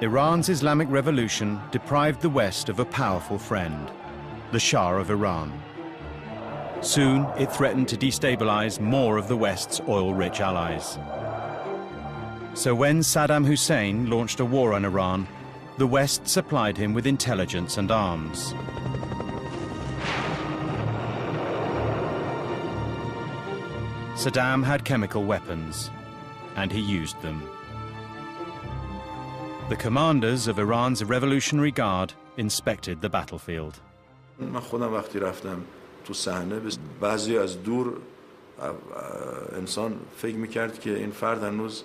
Iran's Islamic Revolution deprived the West of a powerful friend, the Shah of Iran. Soon, it threatened to destabilize more of the West's oil-rich allies. So when Saddam Hussein launched a war on Iran, the West supplied him with intelligence and arms. Saddam had chemical weapons, and he used them. The commanders of Iran's Revolutionary Guard inspected the battlefield. من خودم وقتی رفتم تو صحنه بعضی از دور انسان فکر می‌کرد که این فرد هنوز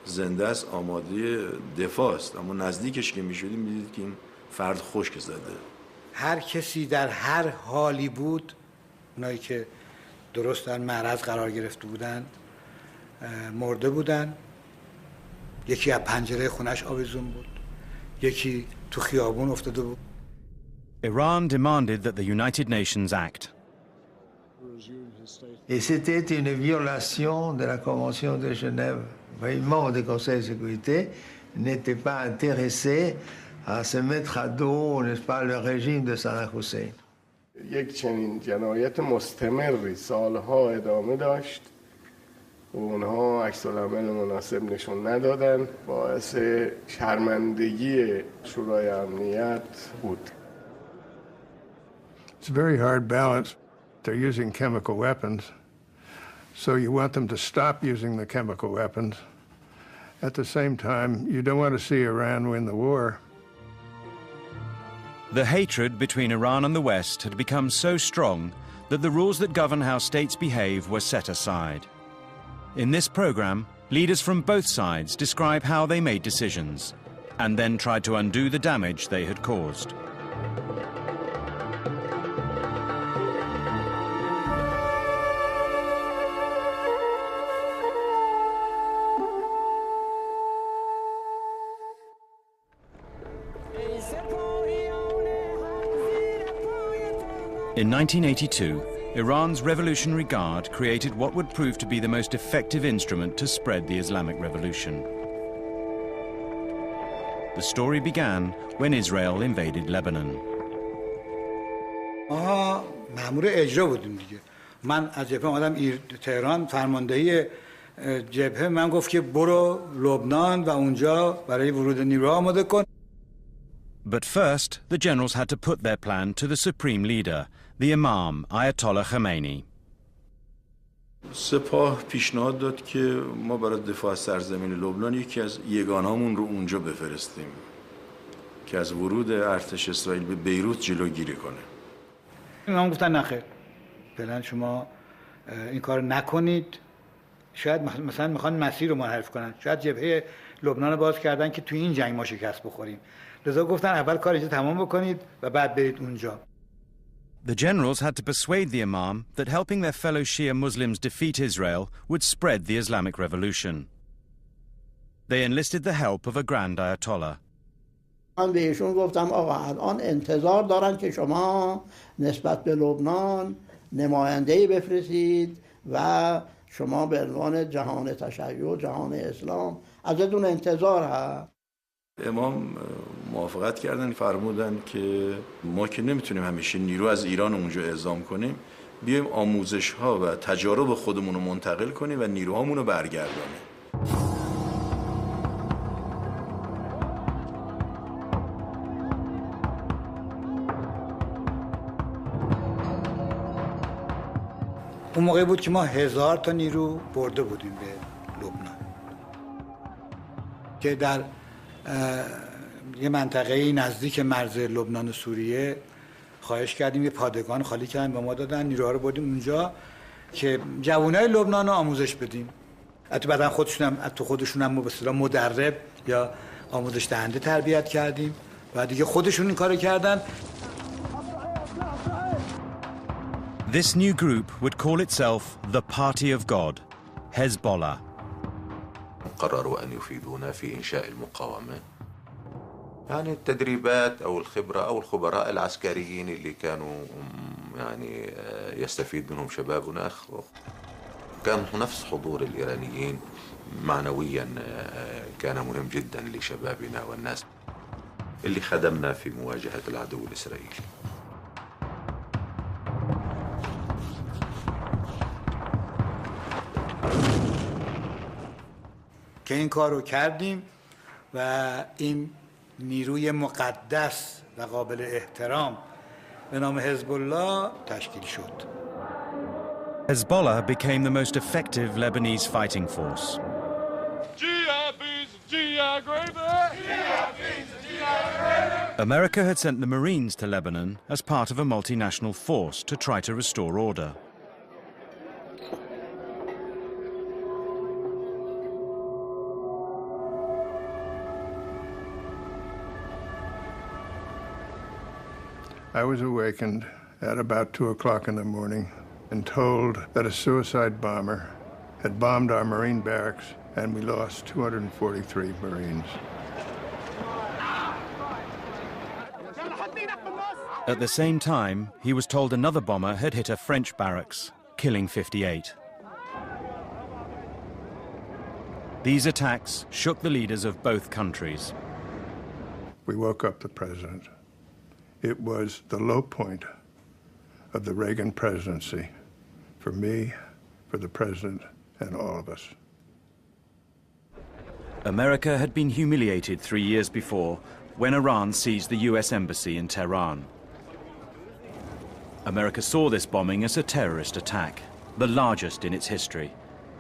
زنده است، آماده دفاع است، اما نزدیکش که می‌شدیم می‌دید که این فرد خشک زده. هر کسی در هر حالی بود، اونایی که درست در معرض قرار گرفته بودند مرده بودند. یکی از پنجره خونش آویزون بود، یکی تو خیابون افتاده بود. Iran demanded that the United Nations act. Et c'était une violation de la Convention de Genève. Les membres du Conseil de sécurité n'étaient pas intéressés à se mettre à dos, n'est-ce pas, le régime de Saddam Hussein. یک چنین جنایت مستمری سالها ادامه داشت و اونها عکس‌العمل مناسب نشون ندادن، باعث شرمندگی شورای امنیت بود. It's a very hard balance. They're using chemical weapons, so you want them to stop using the chemical weapons. At the same time, you don't want to see Iran win the war. The hatred between Iran and the West had become so strong that the rules that govern how states behave were set aside. In this program, leaders from both sides describe how they made decisions and then tried to undo the damage they had caused. In 1982, Iran's Revolutionary Guard created what would prove to be the most effective instrument to spread the Islamic Revolution. The story began when Israel invaded Lebanon. مأمور اجرا بودیم دیگه. من از جبهه اومدم تهران، فرماندهی جبهه من گفت که برو لبنان و اونجا برای ورود نیروها آماده کن. But first, the generals had to put their plan to the supreme leader, the Imam, Ayatollah Khomeini. سپاه پیشنهاد داد که ما برای دفاع از سرزمین لبنان یکی از یگانهامون رو اونجا بفرستیم که از ورود ارتش اسرائیل به بیروت جلوگیری کنه. من گفتن نخیر، فعلا شما این کار نکنید. شاید مثلا میخوان مسیر رو منحرف کنن، شاید جبهه لبنان رو باز کردن که توی این جنگ ما شکست بخوریم. لذا گفتن اول کارش تمام بکنید و بعد برید اونجا. The generals had to persuade the Imam that helping their fellow Shia Muslims defeat Israel would spread the Islamic Revolution. They enlisted the help of a Grand Ayatollah. من بهشون گفتم آقا الان انتظار دارن که شما نسبت به لبنان نماینده‌ای بفرستید و شما به عنوان جهان تشیع، جهان اسلام ازتون انتظار هست. امام موافقت کردن، فرمودن که ما که نمیتونیم همیشه نیرو از ایران اونجا اعزام کنیم، بیایم آموزش ها و تجارب خودمون رو منتقل کنیم و نیروهامون رو برگردانیم. اون موقع بود که ما 1000 تا نیرو برده بودیم به لبنان که در یه منطقه نزدیک مرز لبنان و سوریه خواهش کردیم، یه پادگان خالی کردن به ما دادن، نیروها رو بردیم اونجا که جوانای لبنان رو آموزش بدیم. حتی بعدن خودشون هم به اصطلاح مدرب یا آموزش دهنده تربیت کردیم و دیگه خودشون این کارو کردن. This new group would call itself the Party of God, Hezbollah. قرروا أن يفيدونا في إنشاء المقاومة. يعني التدريبات أو الخبرة أو الخبراء العسكريين اللي كانوا يعني يستفيد منهم شبابنا. كان نفس حضور الإيرانيين معنويا كان مهم جدا لشبابنا والناس اللي خدمنا في مواجهة العدو الإسرائيلي. که این کار رو کردیم و این نیروی مقدس و قابل احترام به نام حزب الله تشکیل شد. Hezbollah became the most effective Lebanese fighting force. America had sent the Marines to Lebanon as part of a multinational force to try to restore order. I was awakened at about 2 o'clock in the morning and told that a suicide bomber had bombed our Marine barracks and we lost 243 Marines. At the same time, he was told another bomber had hit a French barracks, killing 58. These attacks shook the leaders of both countries. We woke up the president. It was the low point of the Reagan presidency for me, for the president, and all of us. America had been humiliated 3 years before when Iran seized the US embassy in Tehran. America saw this bombing as a terrorist attack, the largest in its history,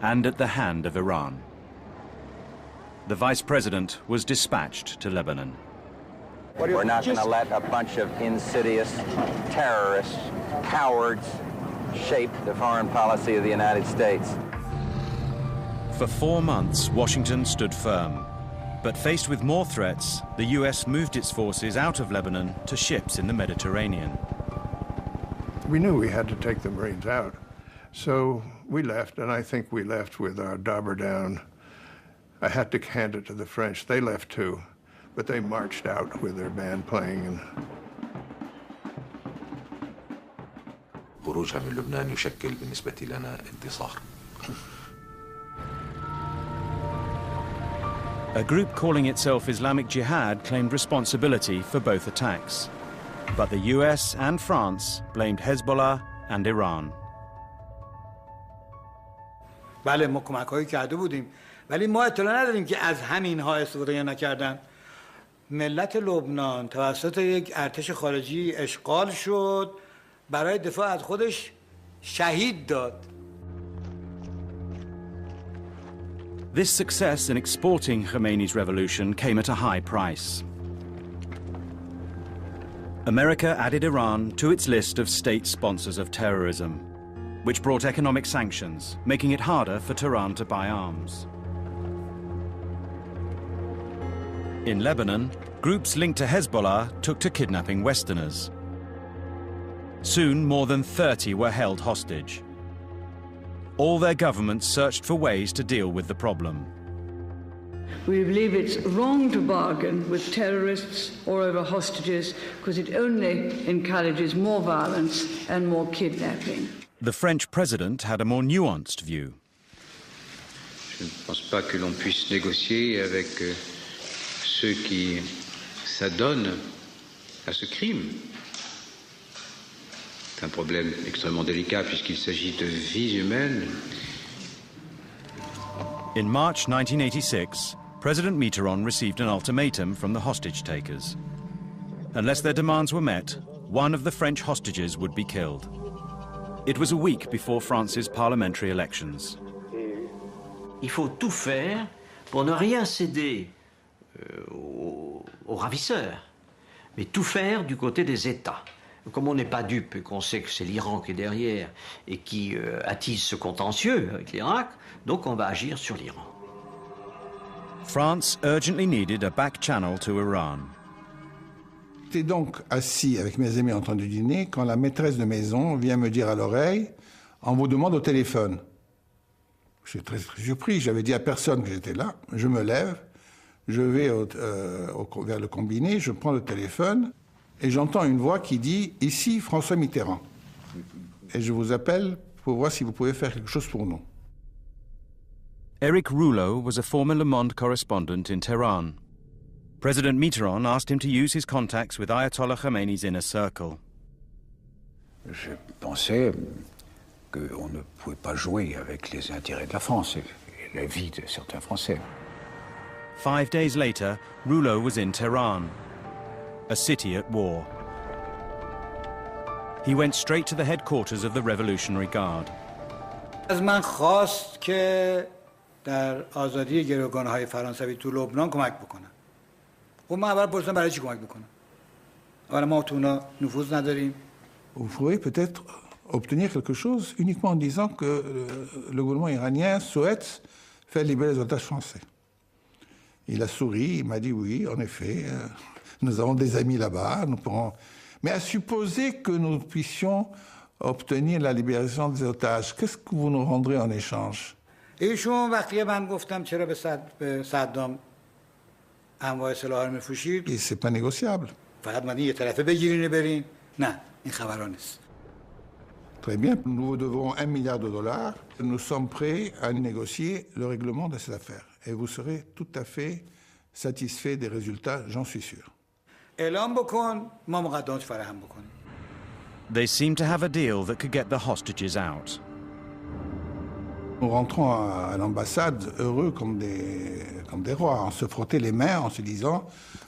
and at the hand of Iran. The vice president was dispatched to Lebanon. We're not going to let a bunch of insidious terrorists, cowards, shape the foreign policy of the United States. For 4 months, Washington stood firm. But faced with more threats, the US moved its forces out of Lebanon to ships in the Mediterranean. We knew we had to take the Marines out. So we left, and I think we left with our dauber down. I had to hand it to the French. They left too, but they marched out with their band playing. And خروجها من لبنان يشكل بالنسبة لنا انتصار. A group calling itself Islamic Jihad claimed responsibility for both attacks. But the US and France blamed Hezbollah and Iran. بله ما کمک‌هایی کرده بودیم ولی ما اطلاع نداریم که از همین‌ها استفاده نکردن. ملت لبنان توسط یک ارتش خارجی اشغال شد، برای دفاع از خودش شهید داد. This success in exporting Khomeini's revolution came at a high price. America added Iran to its list of state sponsors of terrorism, which brought economic sanctions, making it harder for Tehran to buy arms. In Lebanon, groups linked to Hezbollah took to kidnapping Westerners. Soon, more than 30 were held hostage. All their governments searched for ways to deal with the problem. We believe it's wrong to bargain with terrorists or over hostages because it only encourages more violence and more kidnapping. The French president had a more nuanced view. Je ne pense pas que l'on puisse négocier avec ceux qui s'adonnent à ce crime. C'est un problème extrêmement délicat puisqu'il s'agit de vies humaines. In March 1986, President Mitterrand received an ultimatum from the hostage-takers. Unless their demands were met, one of the French hostages would be killed. It was a week before France's parliamentary elections. Il faut tout faire pour ne rien céder aux ravisseurs, mais tout faire du côté des États. Comme on n'est pas dupe et qu'on sait que c'est l'Iran qui est derrière et qui attise ce contentieux avec l'Irak, donc on va agir sur l'Iran. France urgently needed a back channel to Iran. J'étais donc assis avec mes amis en train de dîner quand la maîtresse de maison vient me dire à l'oreille « On vous demande au téléphone ». Je suis très surpris, j'avais dit à personne que j'étais là. Je me lève, je vais vers le combiné, je prends le téléphone et j'entends une voix qui dit « Ici François Mitterrand ». Et je vous appelle pour voir si vous pouvez faire quelque chose pour nous. Eric Rouleau was a former Le Monde correspondent in Tehran. President Mitterrand asked him to use his contacts with Ayatollah Khomeini's inner circle. Je pensais qu'on ne pouvait pas jouer avec les intérêts de la France et la vie de certains Français. 5 days later, Rouleau was in Tehran, a city at war. He went straight to the headquarters of the Revolutionary Guard. از من خواست که در آزادی گروگان‌های فرانسوی تو لبنان کمک بکنم. خب من اول پرسیدم برای چی کمک بکنم؟ اولا ما تو اونا نفوذ نداریم. Vous pourriez peut-être obtenir quelque chose uniquement en disant que le gouvernement iranien souhaite faire libérer les otages français. Il a souri, il m'a dit oui, en effet, nous avons des amis là-bas, nous pourrons... Mais à supposer que nous puissions obtenir la libération des otages, qu'est-ce que vous nous rendrez en échange? ایشون وقتی من گفتم چرا به صدام انواع سلاح رو میفروشید؟ Et c'est pas négociable. فقط من یه طرفه بگیرین و برین؟ نه، این خبرها نیست. Très bien, nous vous devons $1 milliard. Nous sommes prêts à négocier le règlement de cette affaire. Et vous serez tout à fait satisfait des résultats, j'en suis sûr. اعلام بکن، ما مقدمات فراهم بکنیم. They seemed to have a deal that could get the hostages out. Nous rentrons à l'ambassade heureux comme des rois. On se frottait les mains en se disant,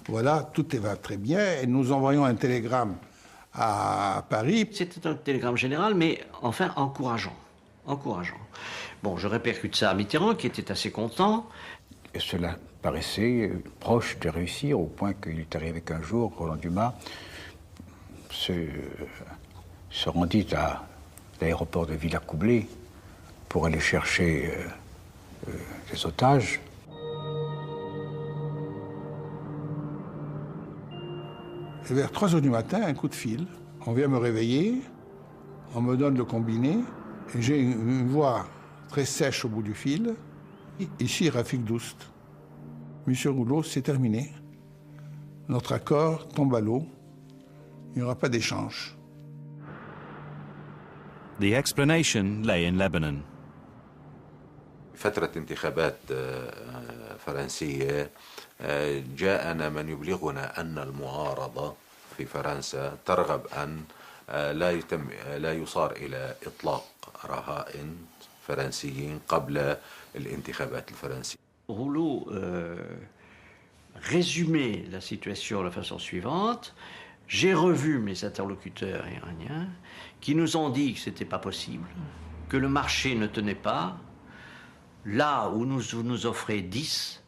voilà, tout va très bien. Et nous envoyons un télégramme à Paris. C'était un télégramme général, mais enfin encourageant. Encourageant. Bon, je répercute ça à Mitterrand, qui était assez content. Et cela paraissait proche de réussir, au point qu'il est arrivé qu'un jour, Roland Dumas se rendit à l'aéroport de Villacoublay pour aller chercher des otages. Et vers 3 heures du matin, un coup de fil. On vient me réveiller, on me donne le combiné, et j'ai une voix très sèche au bout du fil. Ici, Rafik Doust. Monsieur Rouleau, c'est terminé. Notre accord tombe à l'eau. Il n'y aura pas d'échange. The explanation lay in Lebanon. فترة انتخابات فرنسية جاءنا من يبلغنا أن المعارضة في فرنسا ترغب أن لا يصار إلى إطلاق رهائن فرنسيين قبل الانتخابات الفرنسية. Rouleau résumait la situation de la façon suivante. J'ai revu mes interlocuteurs iraniens qui nous ont dit que ce n'était pas possible, que le marché ne tenait pas. Là où vous nous offrez 10,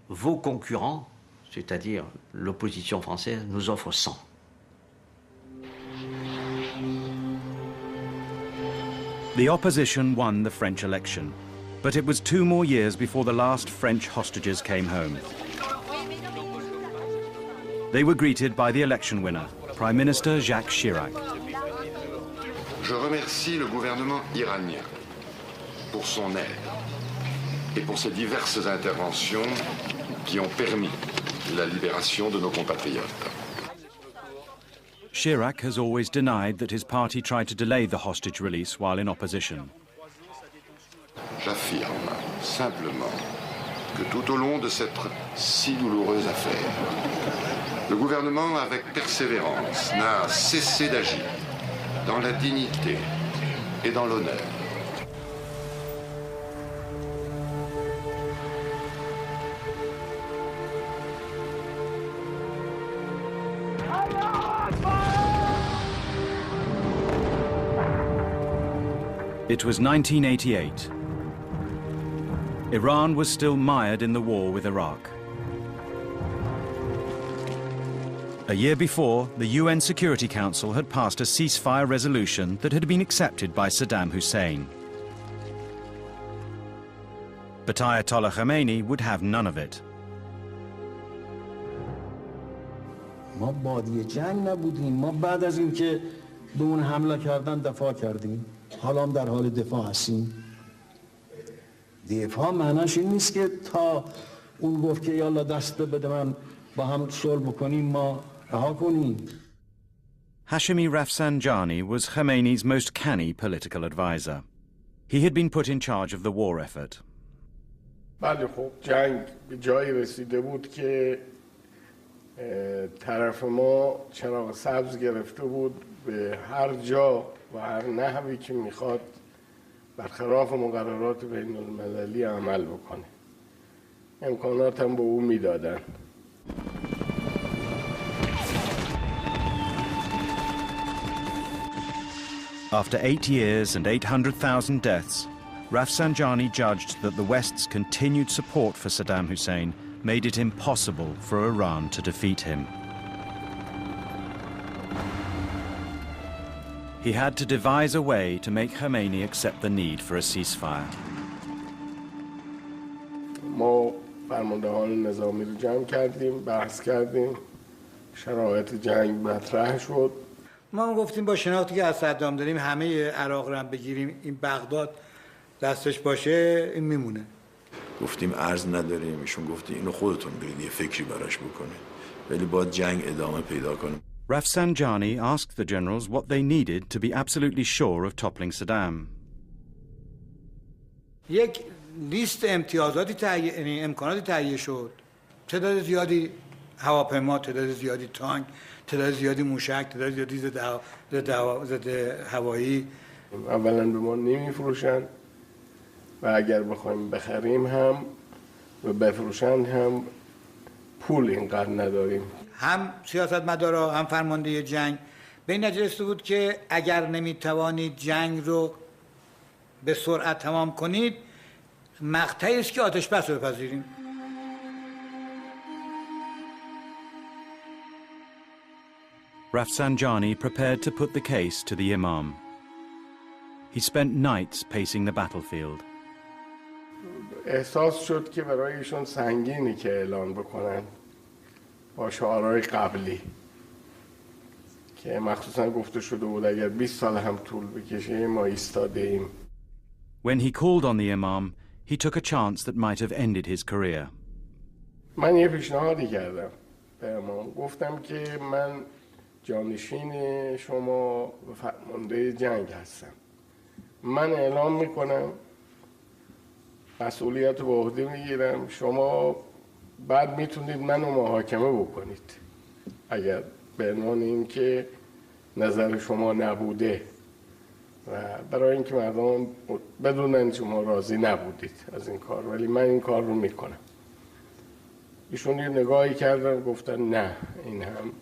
vos concurrents, c'est-à-dire l'opposition française, nous offrent 100. The opposition won the French election, but it was 2 more years before the last French hostages came home. They were greeted by the election winner, Prime Minister Jacques Chirac. Je remercie le gouvernement iranien pour son aide et pour ses diverses interventions qui ont permis la libération de nos compatriotes. Chirac has always denied that his party tried to delay the hostage release while in opposition. J'affirme simplement que tout au long de cette si douloureuse affaire, le gouvernement, avec persévérance, n'a cessé d'agir dans la dignité et dans l'honneur. It was 1988. Iran was still mired in the war with Iraq. A year before, the UN Security Council had passed a ceasefire resolution that had been accepted by Saddam Hussein. But Ayatollah Khomeini would have none of it. ما بادی جنگ نبودیم. ما بعد از اینکه به اون حمله کردن دفاع کردیم. حالا هم در حال دفاع هستیم. دفاع معناش این نیست که تا اون گفت که یالا دست بده من با هم صلح بکنیم ما رها کنیم. Hashemi Rafsanjani was Khomeini's most canny political advisor. He had been put in charge of the war effort. بله خب جنگ به جایی رسیده بود که طرف ما چراغ سبز گرفته بود به هر جا و هر نحوی که میخواد برخلاف مقررات بین المللی عمل بکنه. امکانات هم به او میدادن. After 8 years and 800,000 deaths, Rafsanjani judged that the West's continued support for Saddam Hussein made it impossible for Iran to defeat him. He had to devise a way to make Khomeini accept the need for a ceasefire. ما فرماندهان نظامی رو جمع کردیم، بحث کردیم، شرایط جنگ مطرح شد. ما گفتیم با شناختی که از صدام داریم همه عراق رو هم بگیریم، این بغداد دستش باشه این میمونه. گفتیم ارز نداریم، ایشون گفتی اینو خودتون برید یه فکری براش بکنید، ولی باید جنگ ادامه پیدا کنه. Rafsanjani asked the generals what they needed to be absolutely sure of toppling Saddam. یک لیست امتیازاتی امکاناتی تهیه شد. تعداد زیادی هواپیما، تعداد زیادی تانک، تعداد زیادی موشک، تعداد زیادی ضد هوایی. اولا به ما نمیفروشن و اگر بخوایم بخریم هم و بفروشن هم پول اینقدر نداریم. هم سیاستمدارا هم فرمانده جنگ به این نتیجه رسیده بود که اگر نمیتوانید جنگ رو به سرعت تمام کنید مقطعی است که آتش بس رو بپذیریم. Rafsanjani prepared to put the case to the Imam. He spent nights pacing the battlefield. احساس شد که برایشون سنگینی که اعلان بکنن با شعارهای قبلی که مخصوصا گفته شده بود اگر 20 سال هم طول بکشه ما ایستاده ایم. When he called on the Imam, he took a chance that might have ended his career. من یه پیشنهادی کردم به امام، گفتم که من جانشین شما و فرمانده جنگ هستم. من اعلام میکنم مسئولیت رو به عهده میگیرم، شما بعد میتونید منو محاکمه بکنید اگر به عنوان این که نظر شما نبوده و برای اینکه مردم بدونن شما راضی نبودید از این کار، ولی من این کار رو میکنم. ایشون یه نگاهی کردن گفتن نه این هم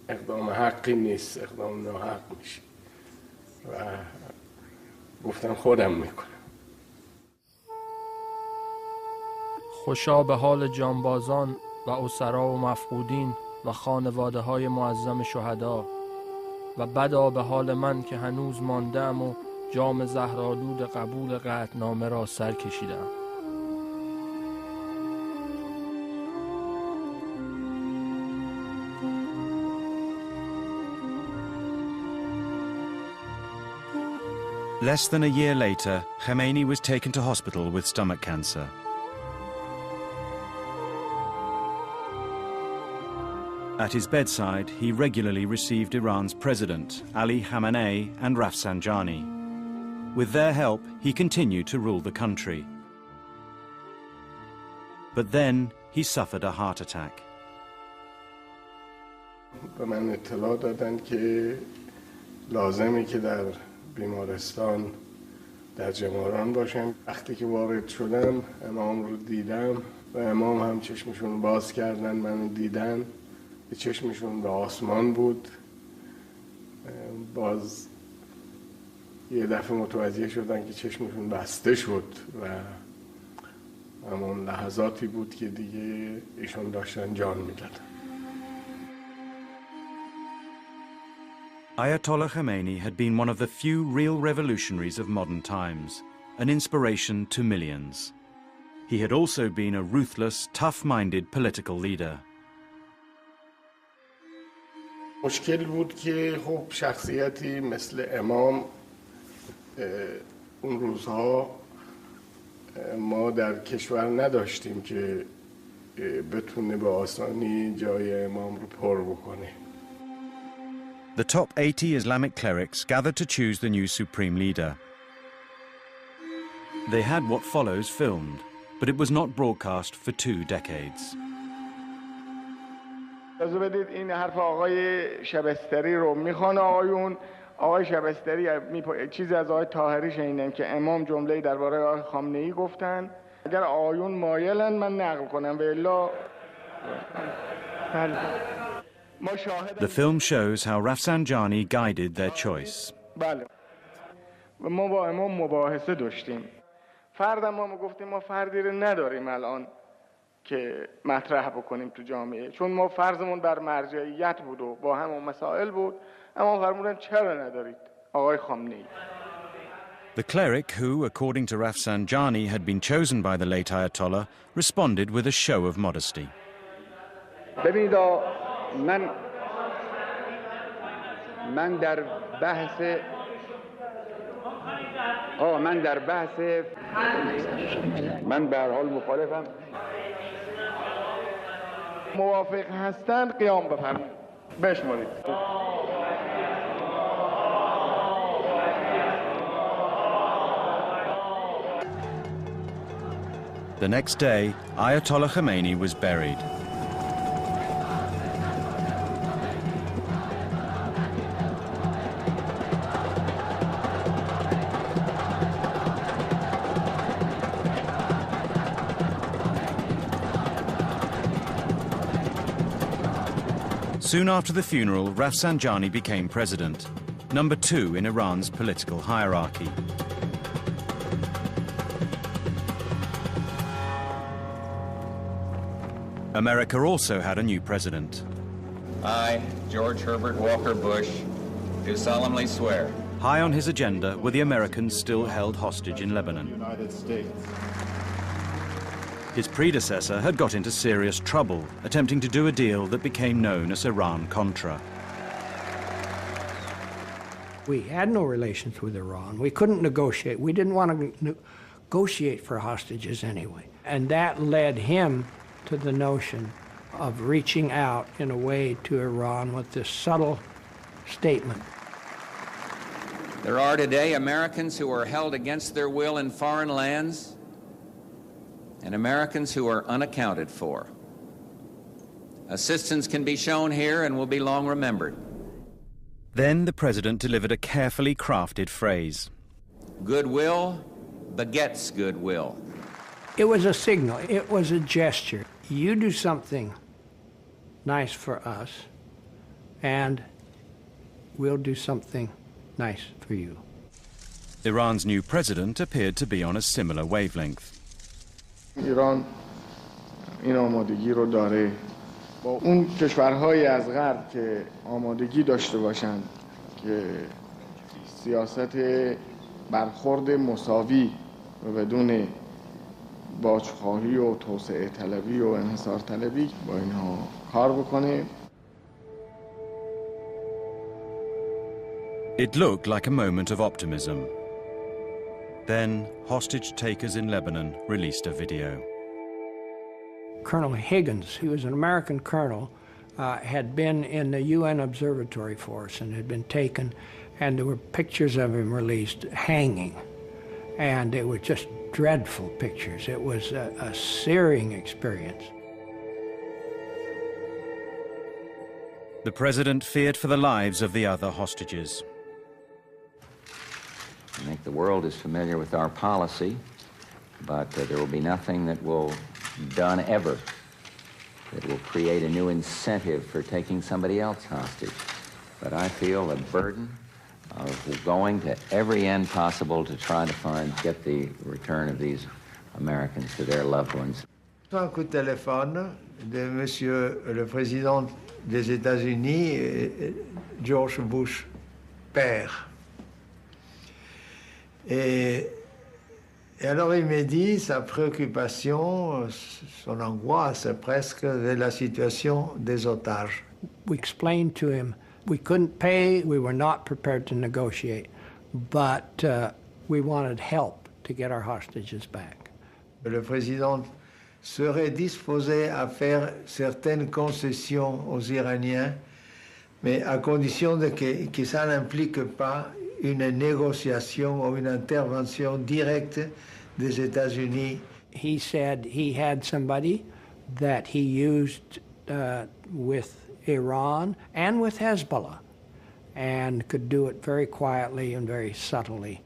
اقدام حقی نیست، اقدام ناحق میشه و گفتم خودم میکنم. خوشا به حال جانبازان و اسرا و مفقودین و خانواده های معظم شهدا و بدا به حال من که هنوز ماندم و جام زهرآلود قبول قطعنامه را سر کشیدم. Less than a year later, Khomeini was taken to hospital with stomach cancer. At his bedside, he regularly received Iran's president, Ali Khamenei, and Rafsanjani. With their help, he continued to rule the country. But then he suffered a heart attack. به من اطلاع دادن که لازمه که در بیمارستان در جماران باشم. وقتی که وارد شدم امام رو دیدم و امام هم چشمشون باز کردن منو دیدن، به چشمشون به آسمان بود. باز یه دفعه متوجه شدن که چشمشون بسته شد و همون لحظاتی بود که دیگه ایشون داشتن جان میدادن. Ayatollah Khomeini had been one of the few real revolutionaries of modern times, an inspiration to millions. He had also been a ruthless, tough-minded political leader. مشکل بود که خب شخصیتی مثل امام اون روزها ما در کشور نداشتیم که بتونه به آسانی جای امام رو پر بکنه. The top 80 Islamic clerics gathered to choose the new supreme leader. They had what follows filmed. but it was not broadcast for 2 decades. اجازه بدید این حرف آقای شبستری رو میخوانه آقایون. آقای شبستری چیزی از آقای طاهری شنیدم که امام جمله‌ای درباره آقای خامنه‌ای گفتن. اگر آقایون مایلن من نقل کنم و الا The film shows how Rafsanjani guided their choice. بله. و ما با امام مباحثه داشتیم. فردم ما گفتیم ما فردی رو نداریم الان که مطرح بکنیم تو جامعه، چون ما فرضمون بر مرجعیت بود و با همون مسائل بود. اما فرمودن چرا ندارید آقای خامنه‌ای. The cleric who, according to Rafsanjani, had been chosen by the late Ayatollah, responded with a show of modesty. ببینید من در بحث من به هر حال مخالفم. موافق هستند قیام بفرمایید. بشمارید. The next day, Ayatollah Khomeini was buried. Soon after the funeral, Rafsanjani became president, number 2 in Iran's political hierarchy. America also had a new president. I, George Herbert Walker Bush, do solemnly swear. High on his agenda were the Americans still held hostage in Lebanon. United States. His predecessor had got into serious trouble, attempting to do a deal that became known as Iran-Contra. We had no relations with Iran. We couldn't negotiate. We didn't want to negotiate for hostages anyway. And that led him to the notion of reaching out in a way to Iran with this subtle statement. There are today Americans who are held against their will in foreign lands and Americans who are unaccounted for. Assistance can be shown here and will be long remembered. Then the president delivered a carefully crafted phrase. Goodwill begets goodwill. It was a signal. It was a gesture. You do something nice for us, and we'll do something nice for you. Iran's new president appeared to be on a similar wavelength. ایران این آمادگی رو داره با اون کشورهای از غرب که آمادگی داشته باشند که سیاست برخورد مساوی و بدون باجخواهی و توسعه طلبی و انحصار طلبی با اینها کار بکنه. It looked like a moment of optimism. Then, hostage takers in Lebanon released a video. Colonel Higgins, who was an American colonel, had been in the UN Observatory Force and had been taken, and there were pictures of him released hanging. And they were just dreadful pictures. It was a searing experience. The president feared for the lives of the other hostages. I think the world is familiar with our policy, but there will be nothing that will be done ever that will create a new incentive for taking somebody else hostage. But I feel a burden of going to every end possible to try to get the return of these Americans to their loved ones. Un coup de téléphone de Monsieur le Président des États-Unis, George Bush, père. Et alors il m'a dit sa préoccupation, son angoisse presque de la situation des otages. We explained to him we couldn't pay, we were not prepared to negotiate, but we wanted help to get our hostages back. Le président serait disposé à faire certaines concessions aux Iraniens, mais à condition que ça n'implique pas une négociation ou une intervention directe des États-Unis he said he had somebody that he used with Iran and with Hezbollah, and could do it very quietly and very subtly.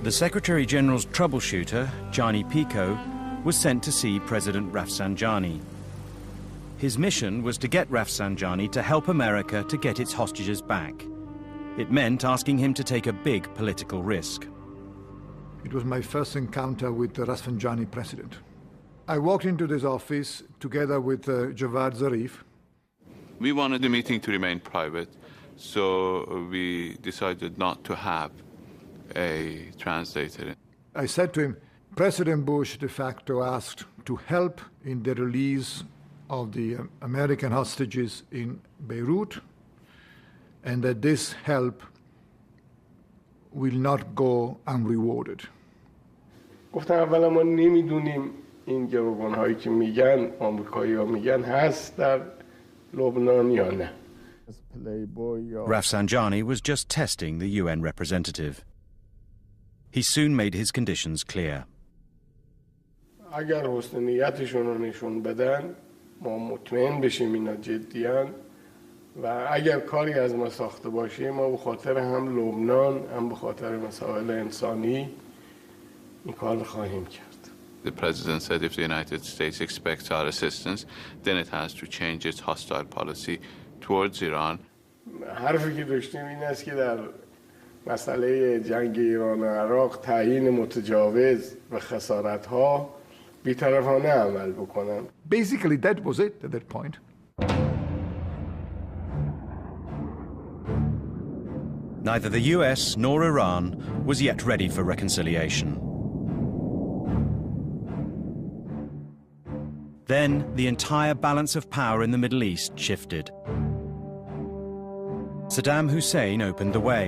The Secretary General's troubleshooter, Gianni Pico, was sent to see President Rafsanjani. His mission was to get Rafsanjani to help America to get its hostages back. It meant asking him to take a big political risk. It was my first encounter with the Rafsanjani president. I walked into this office together with Javad Zarif. We wanted the meeting to remain private, so we decided not to have a translator. I said to him, President Bush de facto asked to help in the release of the American hostages in Beirut, and that this help will not go unrewarded. گفتم اولا ما نمیدونیم این گروگان‌هایی که میگن آمریکایی‌ها میگن هست در لبنان یا نه. Rafsanjani was just testing the UN representative. He soon made his conditions clear. اگر حسن نیتشون رو نشون بدن ما مطمئن بشیم اینا جدیان و اگر کاری از ما ساخته باشه ما به خاطر هم لبنان هم به خاطر مسائل انسانی این کار رو خواهیم کرد. The president said if the United States expects our assistance, then it has to change its hostile policy towards Iran. حرفی که داشتیم این است که در مسئله جنگ ایران و عراق تعیین متجاوز و خسارت‌ها بی‌طرفانه عمل بکنن. Basically that was it at that point. Neither the US nor Iran was yet ready for reconciliation. Then the entire balance of power in the Middle East shifted. Saddam Hussein opened the way.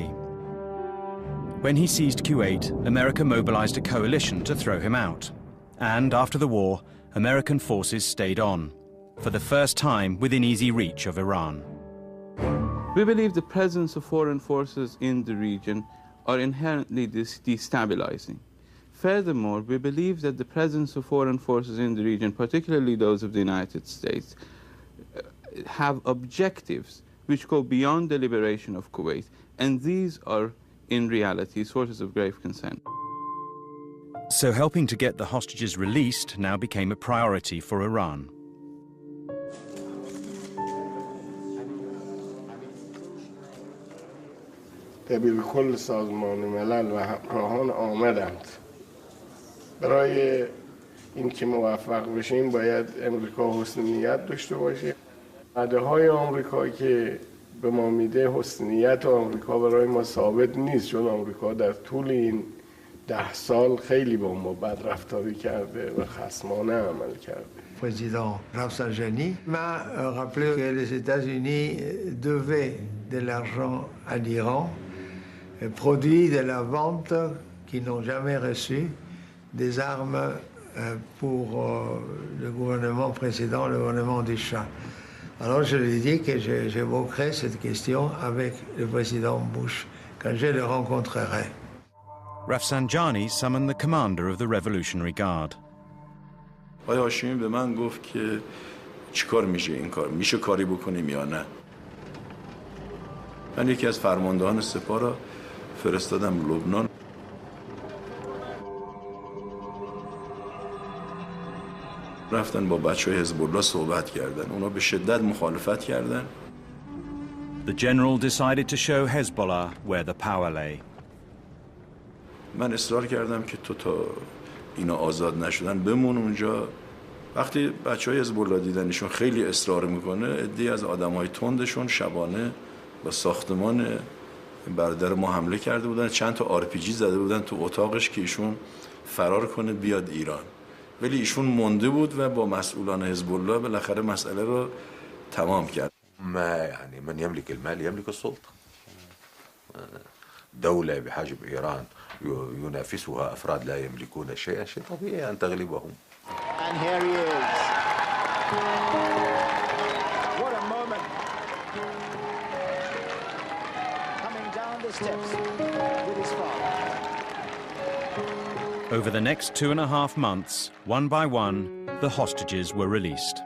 When he seized Kuwait, America mobilized a coalition to throw him out. And after the war, American forces stayed on, for the first time within easy reach of Iran. We believe the presence of foreign forces in the region are inherently destabilizing. Furthermore, we believe that the presence of foreign forces in the region, particularly those of the United States, have objectives which go beyond the liberation of Kuwait, and these are, in reality, sources of grave concern. So helping to get the hostages released now became a priority for Iran. دبیر کل سازمان ملل و همراهان آمدند. برای اینکه موفق بشیم باید امریکا حسن نیت داشته باشه. وعده‌های آمریکا که به ما میده حسن نیت آمریکا برای ما ثابت نیست، چون آمریکا در طول این 10 سال خیلی با ما بدرفتاری کرده و خصمانه عمل کرده. Président Rafsanjani m'a rappelé que les États-Unis devaient de l'argent à l'Iran, produit de la vente qu'ils n'ont jamais reçu, des armes pour le gouvernement précédent, le gouvernement du Shah. Alors je lui ai dit que j'évoquerai cette question avec le président Bush quand je le rencontrerai. Rafsanjani summoned the commander of the Revolutionary Guard. آقای هاشمی به من گفت که چیکار میشه این کار؟ میشه کاری بکنیم یا نه؟ من یکی از فرماندهان سپاه را فرستادم لبنان. رفتن با بچه‌های حزب الله صحبت کردن. اونا به شدت مخالفت کردن. The general decided to show Hezbollah where the power lay. من اصرار کردم که تو تا اینا آزاد نشدن بمون اونجا. وقتی بچه‌های حزب الله دیدنشون خیلی اصرار میکنه، عده‌ای از آدم‌های تندشون شبانه با ساختمان برادر ما حمله کرده بودن، چند تا RPG زده بودن تو اتاقش که ایشون فرار کنه بیاد ایران. ولی ایشون مونده بود و با مسئولان حزب الله بالاخره مسئله رو تمام کرد. ما يعني من يملك المال يملك السلطة. دولة بحجم إيران ينافسها أفراد لا يملكون شيئا، شيء طبيعي أن تغلبهم. And here he is. What a moment. Coming down. down the steps with his father. Over the next 2.5 months, one by one, the hostages were released.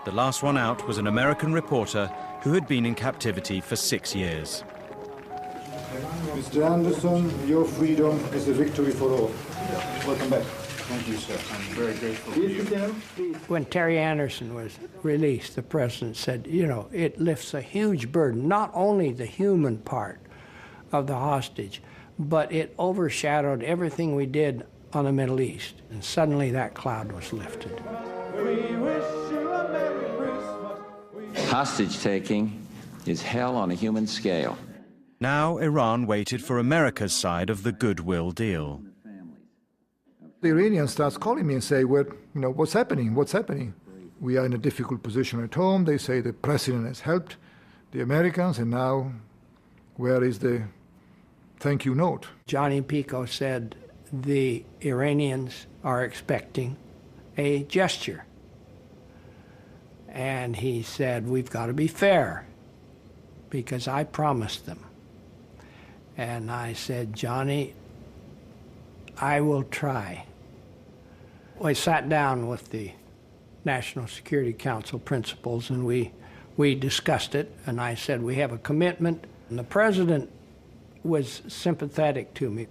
The last one out was an American reporter who had been in captivity for 6 years. Mr. Anderson, your freedom is a victory for all. Welcome back. Thank you, sir. I'm very grateful to you. When Terry Anderson was released, the president said, you know, it lifts a huge burden, not only the human part of the hostage, but it overshadowed everything we did on the Middle East. And suddenly that cloud was lifted. We wish you a Merry Christmas. Hostage-taking is hell on a human scale. Now Iran waited for America's side of the goodwill deal. The Iranians start calling me and say, well, you know, what's happening? What's happening? We are in a difficult position at home. They say the president has helped the Americans, and now where is the thank you note? Johnny Pico said the Iranians are expecting a gesture. And he said, we've got to be fair, because I promised them. And I said, Johnny, I will try. I sat down with the National Security Council principals, and we discussed it, and I said, we have a commitment. And the president was sympathetic to me.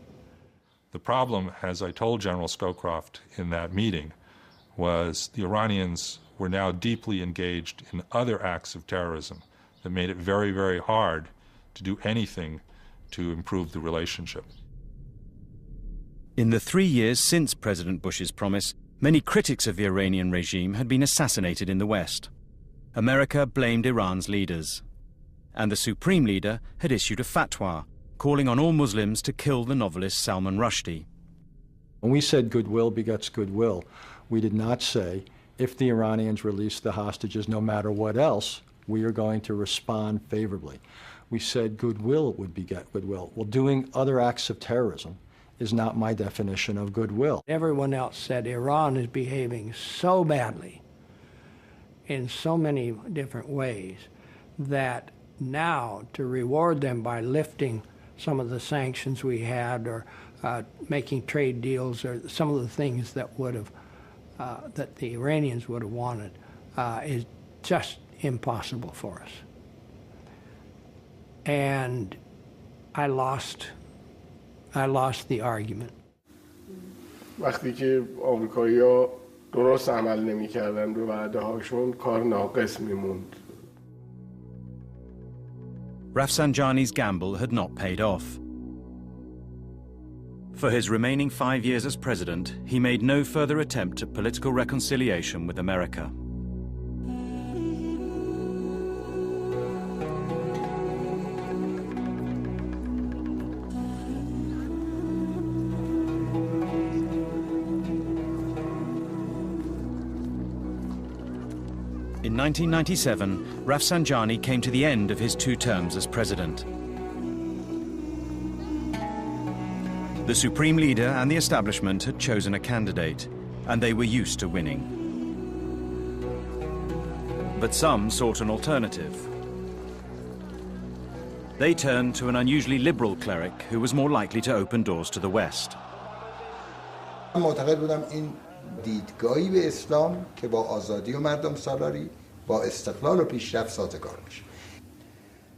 The problem, as I told General Scowcroft in that meeting, was the Iranians were now deeply engaged in other acts of terrorism that made it very, very hard to do anything to improve the relationship. In the 3 years since President Bush's promise, many critics of the Iranian regime had been assassinated in the West. America blamed Iran's leaders, and the Supreme Leader had issued a fatwa calling on all Muslims to kill the novelist Salman Rushdie. When we said goodwill begets goodwill, we did not say, if the Iranians release the hostages no matter what else, we are going to respond favorably. We said goodwill would beget goodwill. Well, doing other acts of terrorism is not my definition of goodwill. Everyone else said Iran is behaving so badly in so many different ways that now to reward them by lifting some of the sanctions we had, or making trade deals, or some of the things that would have that the Iranians would have wanted, is just impossible for us. And I lost the argument. وقتی که آمریکایی‌ها درست عمل نمی‌کردن به وعده‌هاشون، کار ناقص می‌موند. Rafsanjani's gamble had not paid off. For his remaining 5 years as president, he made no further attempt at political reconciliation with America. In 1997, Rafsanjani came to the end of his 2 terms as president. The Supreme Leader and the establishment had chosen a candidate, and they were used to winning. But some sought an alternative. They turned to an unusually liberal cleric who was more likely to open doors to the West. معتقد بودم این دیدگاهی به اسلام که با آزادی و مردم سالاری، با استقلال و پیشرفت سازگار میشه.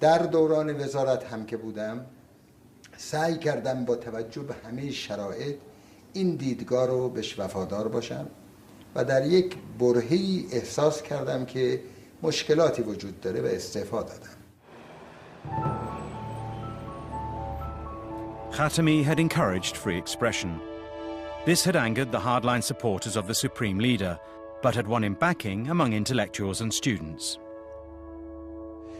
در دوران وزارت هم که بودم، سعی کردم با توجه به همه شرایط این دیدگاه رو بهش وفادار باشم و در یک برهه‌ای احساس کردم که مشکلاتی وجود داره و استعفا دادم. Khatami had encouraged free expression. This had angered the hardline supporters of the Supreme Leader, but had won him backing among intellectuals and students.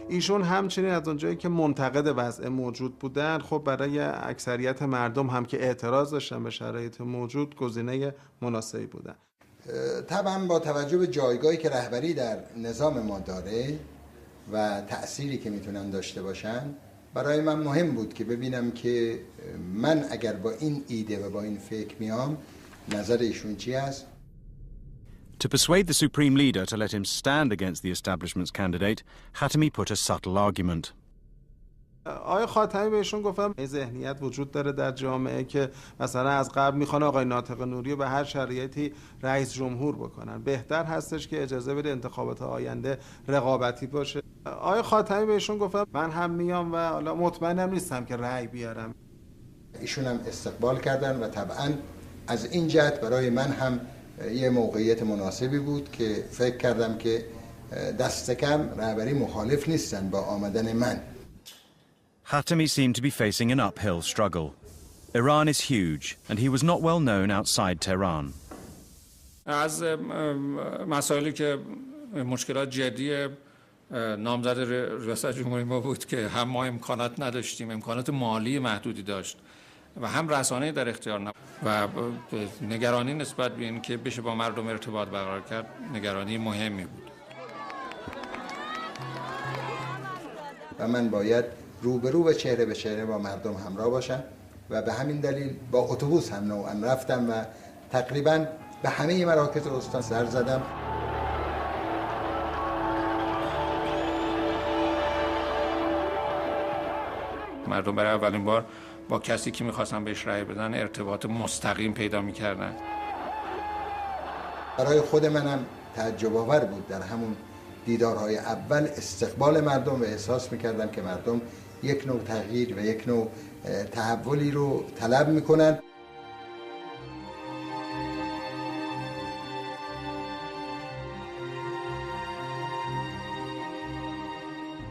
ایشون همچنین از اونجایی که منتقد وضع موجود بودن، خب برای اکثریت مردم هم که اعتراض داشتن به شرایط موجود گزینه مناسبی بودن. طبعا با توجه به جایگاهی که رهبری در نظام ما داره و تأثیری که میتونن داشته باشن، برای من مهم بود که ببینم که من اگر با این ایده و با این فکر میام، نظر ایشون چی است. To persuade the supreme leader to let him stand against the establishment's candidate, Khatami put a subtle argument. آقای خاتمی بهشون گفتم این ذهنیت وجود داره در جامعه که مثلا از قبل میخوان آقای ناطق نوری به هر شرایطی رئیس جمهور بکنن. بهتر هستش که اجازه بده انتخابات آینده رقابتی باشه. آقای خاتمی بهشون گفتم من هم میام و حالا مطمئنم نیستم که رأی بیارم. ایشون هم استقبال کردن و طبعا از این جهت برای من هم یه موقعیت مناسبی بود که فکر کردم که دست کم رهبری مخالف نیستن با آمدن من. Khatami seemed to be facing an uphill struggle. Iran is huge, and he was not well known outside Tehran. از مسائلی که مشکلات جدی نامزد ریاست جمهوری ما بود که هم ما امکانات نداشتیم، امکانات مالی محدودی داشت و هم رسانه‌ای در اختیار نبود و نگرانی نسبت به این که بشه با مردم ارتباط برقرار کرد نگرانی مهمی بود. و من باید روبرو و چهره به چهره با مردم همراه باشم و به همین دلیل با اتوبوس هم نوعا رفتم و تقریبا به همه مراکز استان سر زدم. مردم برای اولین بار با کسی که میخواستن بهش رأی بدن ارتباط مستقیم پیدا میکردن. برای خود منم تعجب آور بود در همون دیدارهای اول استقبال مردم و احساس میکردم که مردم یک نوع تغییر و یک نوع تحولی رو طلب میکنن.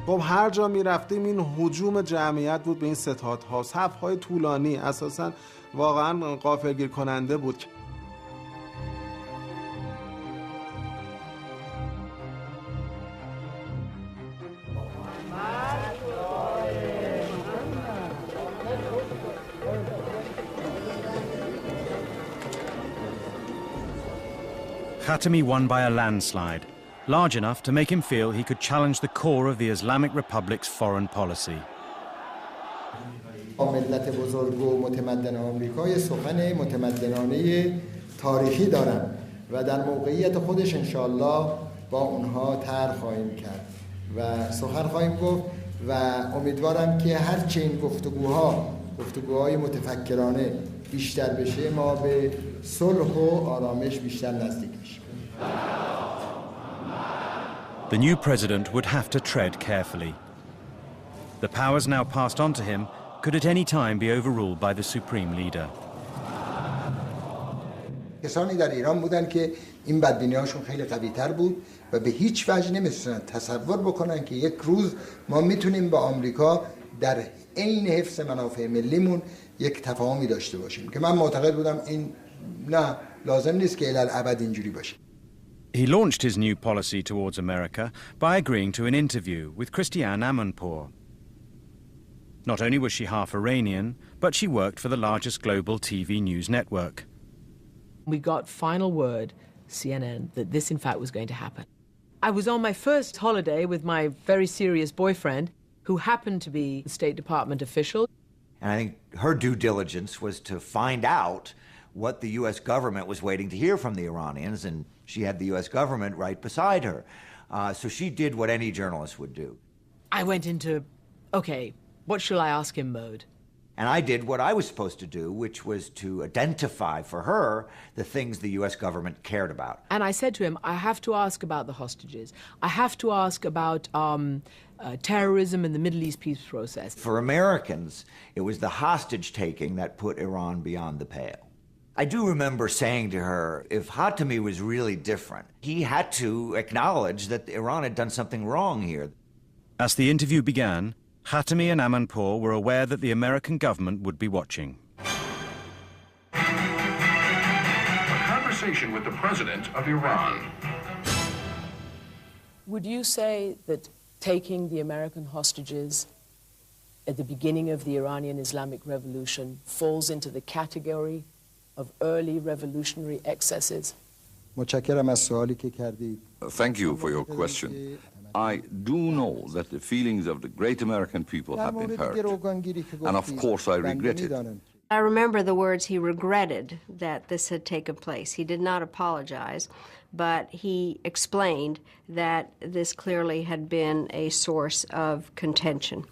خب هر جا می رفتیم این هجوم جمعیت بود به این ستادها، صفهای طولانی، اساسا واقعا غافلگیر کننده بود. Khatami won by a landslide, large enough to make him feel he could challenge the core of the Islamic Republic's foreign policy. ملت بزرگ و متمدن آمریکا سخن متمدنانه تاریخی دارن و در موقعیت خودش انشالله با اونها طرح خواهیم کرد و سخن خواهیم گفت و امیدوارم که هرچه این گفتگوهای متفکرانه بیشتر بشه ما به صلح و آرامش بیشتر نزدیک میشیم. The new president would have to tread carefully. The powers now passed on to him could at any time be overruled by the supreme leader. کسانی در ایران بودن که این بدبینی‌هاشون خیلی قوی‌تر بود و به هیچ وجه نمی‌تونن تصور بکنن که یک روز ما میتونیم با آمریکا در عین حفظ منافع ملیمون یک تفاهمی داشته باشیم که من معتقد بودم این نه لازم نیست که الالعبد اینجوری باشه. He launched his new policy towards America by agreeing to an interview with Christiane Amanpour. Not only was she half Iranian, but she worked for the largest global TV news network. We got final word, CNN, that this in fact was going to happen. I was on my first holiday with my very serious boyfriend, who happened to be a State Department official. And I think her due diligence was to find out what the U.S. government was waiting to hear from the Iranians, and she had the U.S. government right beside her. So she did what any journalist would do. I went into, okay, what shall I ask him mode? And I did what I was supposed to do, which was to identify for her the things the U.S. government cared about. And I said to him, I have to ask about the hostages. I have to ask about terrorism in the Middle East peace process. For Americans, it was the hostage-taking that put Iran beyond the pale. I do remember saying to her, if Khatami was really different, he had to acknowledge that Iran had done something wrong here. As the interview began, Khatami and Amanpour were aware that the American government would be watching. A conversation with the president of Iran. Would you say that taking the American hostages at the beginning of the Iranian Islamic Revolution falls into the category of early revolutionary excesses? Thank you for your question. I do know that the feelings of the great American people have been hurt, and of course I regret it. I remember the words he regretted that this had taken place. He did not apologize, but he explained that this clearly had been a source of contention.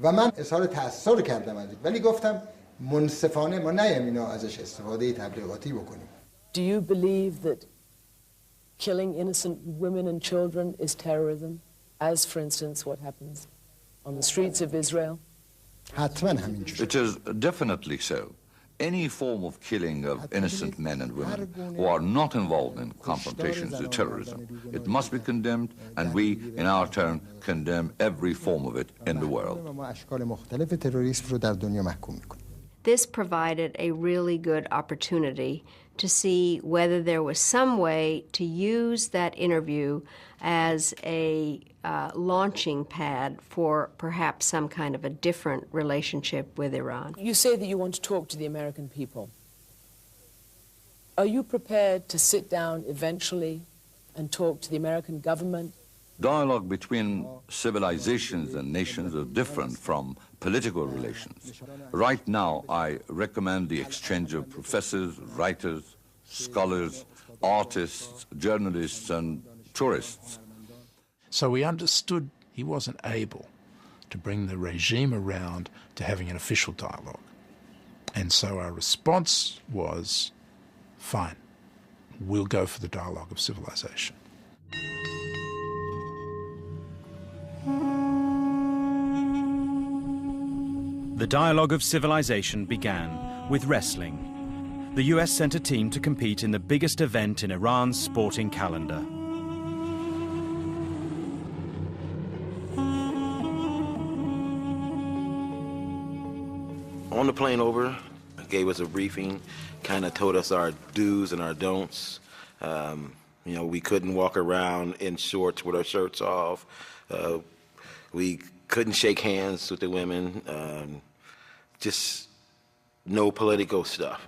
و من اظهار تأثیر کردم از این ولی گفتم منصفانه ما نیم اینا ازش استفاده تبلیغاتی بکنیم. Do you believe that killing innocent women and children is terrorism, as for instance what happens on the streets of Israel? حتما همینجوری. It is definitely so. Any form of killing of innocent men and women who are not involved in confrontations is terrorism. It must be condemned, and we, in our turn, condemn every form of it in the world. This provided a really good opportunity to see whether there was some way to use that interview as a launching pad for perhaps some kind of a different relationship with Iran. You say that you want to talk to the American people. Are you prepared to sit down eventually and talk to the American government? Dialogue between civilizations and nations is different from political relations. Right now, I recommend the exchange of professors, writers, scholars, artists, journalists, and tourists. So we understood he wasn't able to bring the regime around to having an official dialogue. And so our response was, fine, we'll go for the dialogue of civilization. The dialogue of civilization began with wrestling. The US sent a team to compete in the biggest event in Iran's sporting calendar. On the plane over, gave us a briefing, kind of told us our do's and our don'ts. You know, we couldn't walk around in shorts with our shirts off. We couldn't shake hands with the women. Just no political stuff.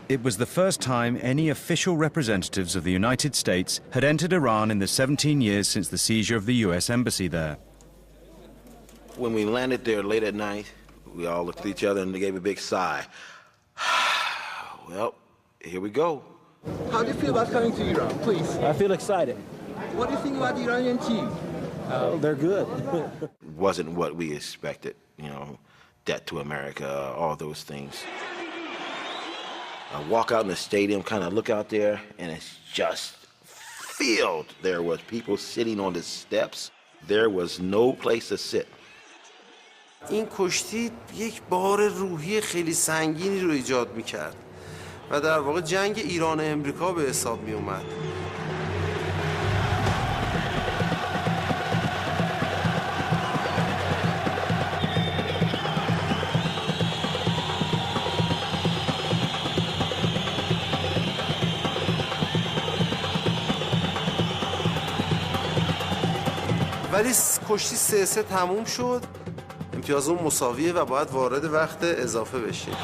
It was the first time any official representatives of the United States had entered Iran in the 17 years since the seizure of the US embassy there. When we landed there late at night, we all looked at each other and they gave a big sigh. Well, here we go. How do you feel about coming to Iran, please? I feel excited. What do you think about the Iranian team? They're good. Wasn't what we expected, you know, debt to America, all those things. I walk out in the stadium, kind of look out there, and it's just filled. There was people sitting on the steps. There was no place to sit. این کشتی یک بار روحی خیلی سنگینی رو ایجاد میکرد و در واقع جنگ ایران و امریکا به حساب می اومد. ولی کشتی 3-3 تموم شد. امتیاز اون مساویه و باید وارد وقت اضافه بشیم.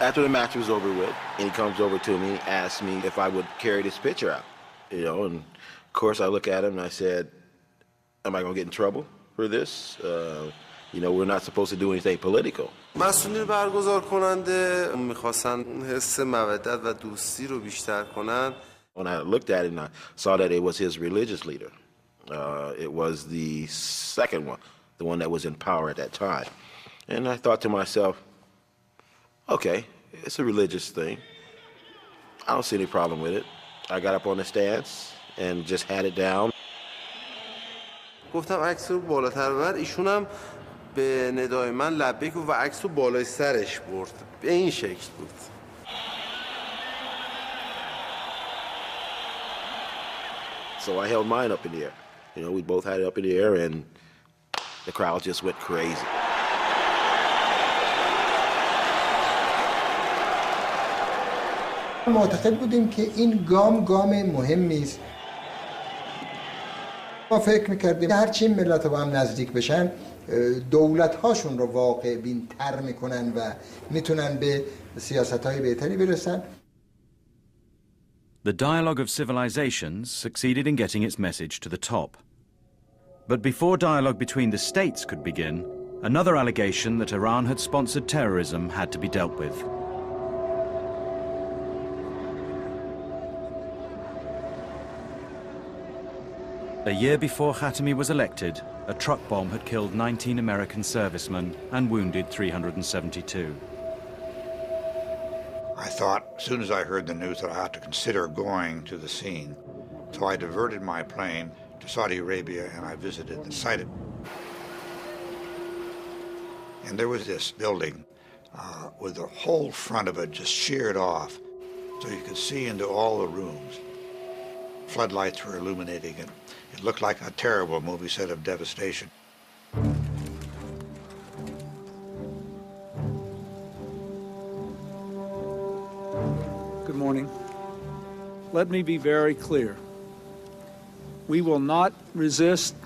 After the match was over with, and he comes over to me and asks me if I would carry this picture out. You know, and of course I look at him and I said, am I going to get in trouble for this? You know, we're not supposed to do anything political. مسئولین برگزار کننده میخواستن حس مودت و دوستی رو بیشتر کنن. When I looked at it and I saw that it was his religious leader, it was the second one, the one that was in power at that time. And I thought to myself, okay, it's a religious thing. I don't see any problem with it. I got up on the stance and just had it down. گفتم عکس رو بالاتر ببر. ایشون هم به ندای من لبیک و عکس رو بالای سرش برد. به این شکل بود. So I held mine up in the air. You know, we both had it up in the air and the crowd just went crazy. معتقد بودیم که این گام مهمی است. ما فکر می‌کردیم هرچی ملت با هم نزدیک بشن دولت‌هاشون رو واقع بین تر می‌کنن و میتونن به سیاست‌های بهتری برسن. The dialogue of civilizations succeeded in getting its message to the top. But before dialogue between the states could begin, another allegation that Iran had sponsored terrorism had to be dealt with. A year before Khatami was elected, a truck bomb had killed 19 American servicemen and wounded 372. I thought, as soon as I heard the news, that I ought to consider going to the scene. So I diverted my plane to Saudi Arabia and I visited the site. And there was this building with the whole front of it just sheared off, so you could see into all the rooms. Floodlights were illuminating it. It looked like a terrible movie set of devastation. Good morning. Let me be very clear. We will not resist,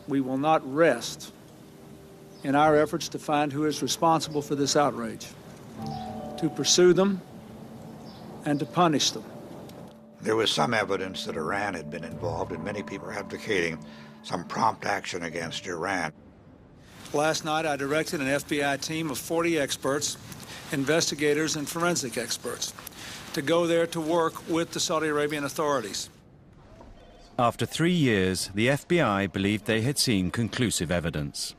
we will not rest in our efforts to find who is responsible for this outrage, to pursue them and to punish them. There was some evidence that Iran had been involved, and many people are advocating some prompt action against Iran. Last night, I directed an FBI team of 40 experts, investigators, and forensic experts to go there to work with the Saudi Arabian authorities. After 3 years, the FBI believed they had seen conclusive evidence.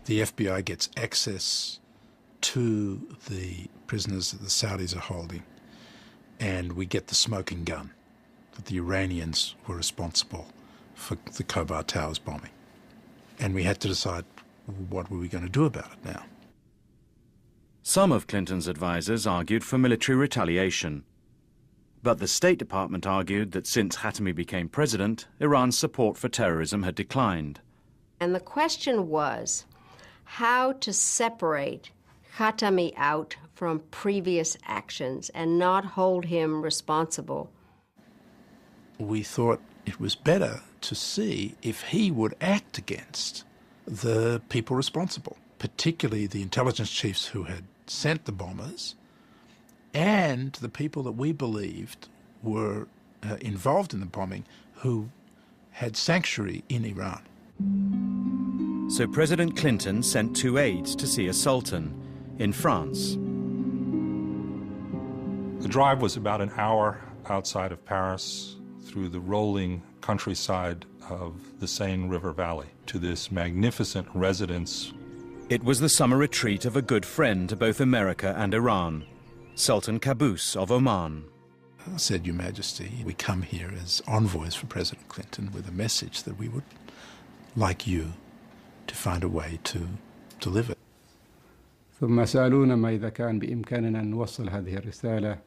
The FBI gets access to the prisoners that the Saudis are holding, and we get the smoking gun that the Iranians were responsible for the Khobar Towers bombing. And we had to decide, what were we going to do about it now? Some of Clinton's advisers argued for military retaliation. But the State Department argued that since Khatami became president, Iran's support for terrorism had declined. And the question was how to separate Khatami out from previous actions and not hold him responsible. We thought it was better to see if he would act against the people responsible, particularly the intelligence chiefs who had sent the bombers and the people that we believed were involved in the bombing who had sanctuary in Iran. So President Clinton sent 2 aides to see a sultan in France. The drive was about an hour outside of Paris through the rolling countryside of the Seine River Valley to this magnificent residence. It was the summer retreat of a good friend to both America and Iran, Sultan Qaboos of Oman. I said, Your Majesty, we come here as envoys for President Clinton with a message that we would like you to find a way to deliver. ثم سألونا ما إذا كان بإمكاننا أن نوصل هذه الرسالة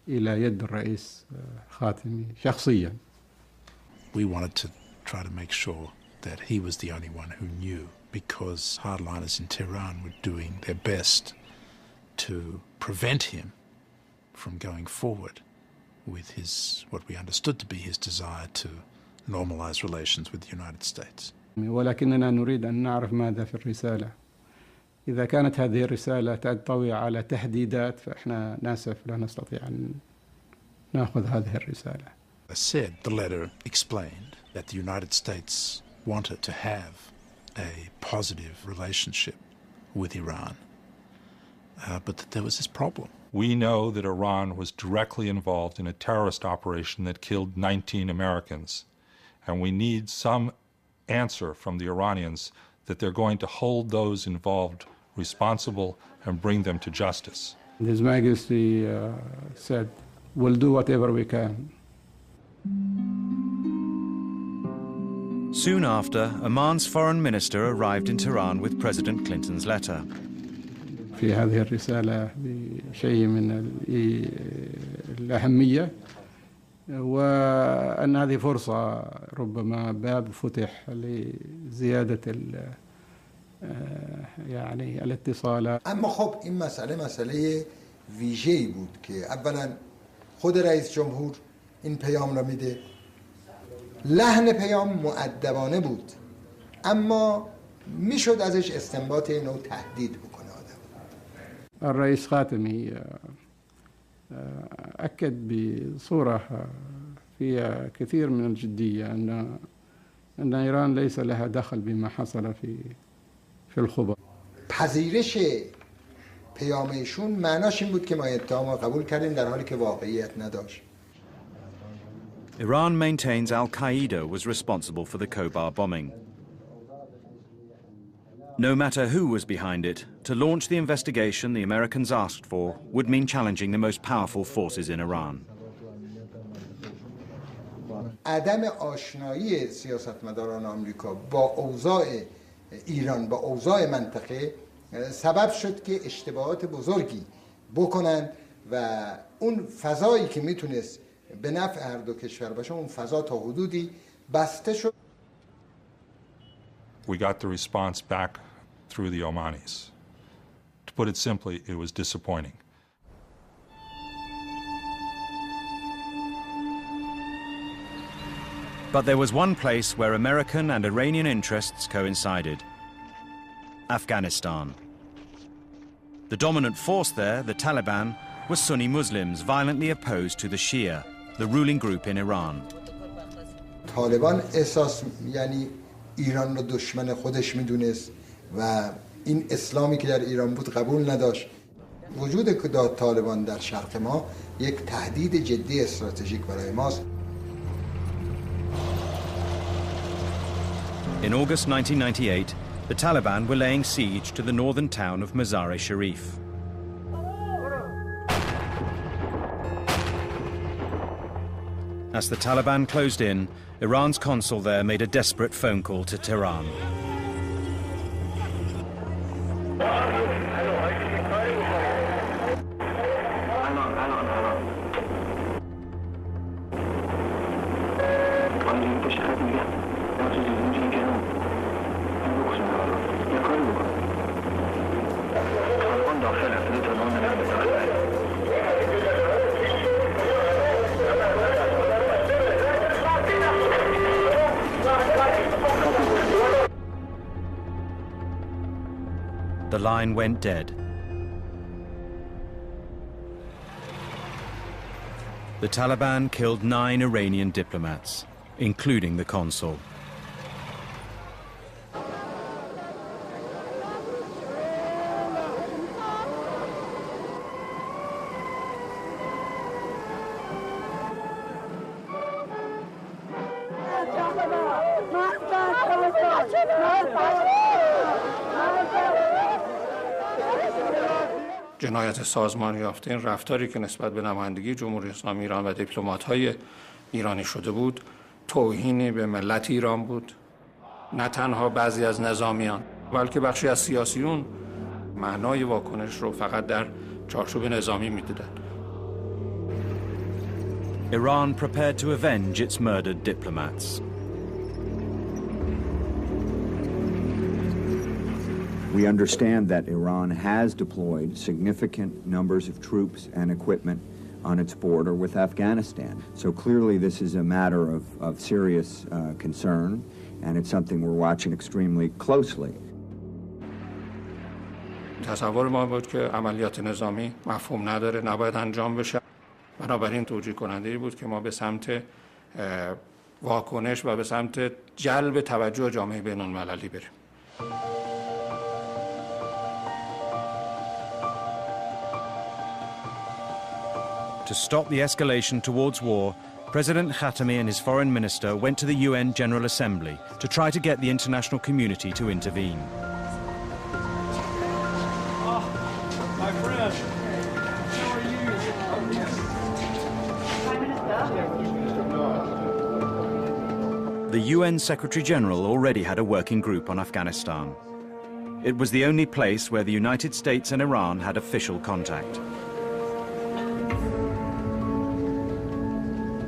إلى يد الرئيس خاتمي شخصيا. We wanted to try to make sure that he was the only one who knew, because hardliners in Tehran were doing their best to prevent him from going forward with his, what we understood to be his desire to normalize relations with the United States. ولكننا نريد أن نعرف ماذا في الرسالة. إذا كانت هذه الرسالة تنطوي على تهديدات فإحنا ناسف لا نستطيع أن نأخذ هذه الرسالة. I said the letter explained that the United States wanted to have a positive relationship with Iran, but that there was this problem. We know that Iran was directly involved in a terrorist operation that killed 19 Americans, and we need some answer from the Iranians that they're going to hold those involved responsible and bring them to justice. His Majesty said, we'll do whatever we can. Soon after, Oman's foreign minister arrived in Tehran with President Clinton's letter. في هذه الرسالة بشيء من الأهمية وأن هذه فرصة ربما باب فتح لزيادة يعني الاتصالات. اما خب این مسئله ویژه‌ای بود که اولا خود رئیس جمهور این پیام را میده. لحن پیام مؤدبانه بود اما میشد ازش استنباط اینو تهدید بکنه آدم. الرئيس خاتمي أكد بصورة فيها كثير من الجدية أن إيران ليس لها دخل بما حصل في الخبر. پذیرش پیام ایشون معناش این بود که ما اتهام رو قبول کردیم در حالی که واقعیت نداشت. Iran maintains Al-Qaeda was responsible for the Khobar bombing. No matter who was behind it, to launch the investigation the Americans asked for would mean challenging the most powerful forces in Iran. عدم آشنایی سیاستمداران آمریکا با اوضاع ایران با اوضاع منطقه سبب شد که اشتباهات بزرگی بکنند و اون فضایی که میتونست به نفع هر دو کشور باشه اون فضا تا حدودی بسته شد. We got the response back through the Omanis. To put it simply, it was disappointing. But there was one place where American and Iranian interests coincided: Afghanistan. The dominant force there, the Taliban, was Sunni Muslims violently opposed to the Shia, the ruling group in Iran. طالبان احساس یعنی ایران رو دشمن خودش میدونست و این اسلامی که در ایران بود قبول نداشت. وجود طالبان در شرق ما یک تهدید جدی استراتژیک برای ماست. In August 1998, the Taliban were laying siege to the northern town of Mazar-e-Sharif. As the Taliban closed in, Iran's consul there made a desperate phone call to Tehran. The line went dead. The Taliban killed 9 Iranian diplomats, including the consul. جنایت سازمان یافته این رفتاری که نسبت به نمایندگی جمهوری اسلامی ایران و دیپلمات‌های ایرانی شده بود توهینی به ملت ایران بود، نه تنها بعضی از نظامیان بلکه بخشی از سیاسیون معنای واکنش رو فقط در چارچوب نظامی می‌دیدند. Iran prepared to avenge its murdered diplomats. We understand that Iran has deployed significant numbers of troops and equipment on its border with Afghanistan. So clearly this is a matter of serious concern, and it's something we're watching extremely closely. تصور ما بود که عملیات نظامی مفهوم نداره، نباید انجام بشه. بنابراین توجیه کننده بود که ما به سمت واکنش و به سمت جلب توجه جامعه بین‌المللی بریم. To stop the escalation towards war, President Khatami and his foreign minister went to the UN General Assembly to try to get the international community to intervene. My friend, how are you? The UN Secretary General already had a working group on Afghanistan. It was the only place where the United States and Iran had official contact.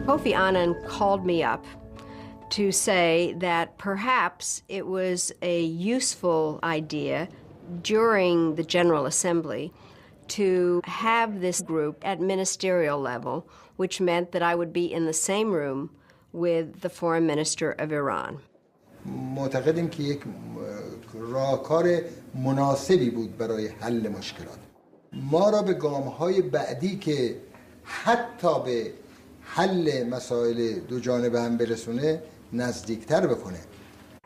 Kofi Annan called me up to say that perhaps it was a useful idea during the General Assembly to have this group at ministerial level, which meant that I would be in the same room with the Foreign Minister of Iran. معتقدیم که یک راهکار مناسبی بود برای حل مشکلات. ما را به گام‌های بعدی که حتی به حل مسائل دو جانبه هم برسونه نزدیکتر بکنه.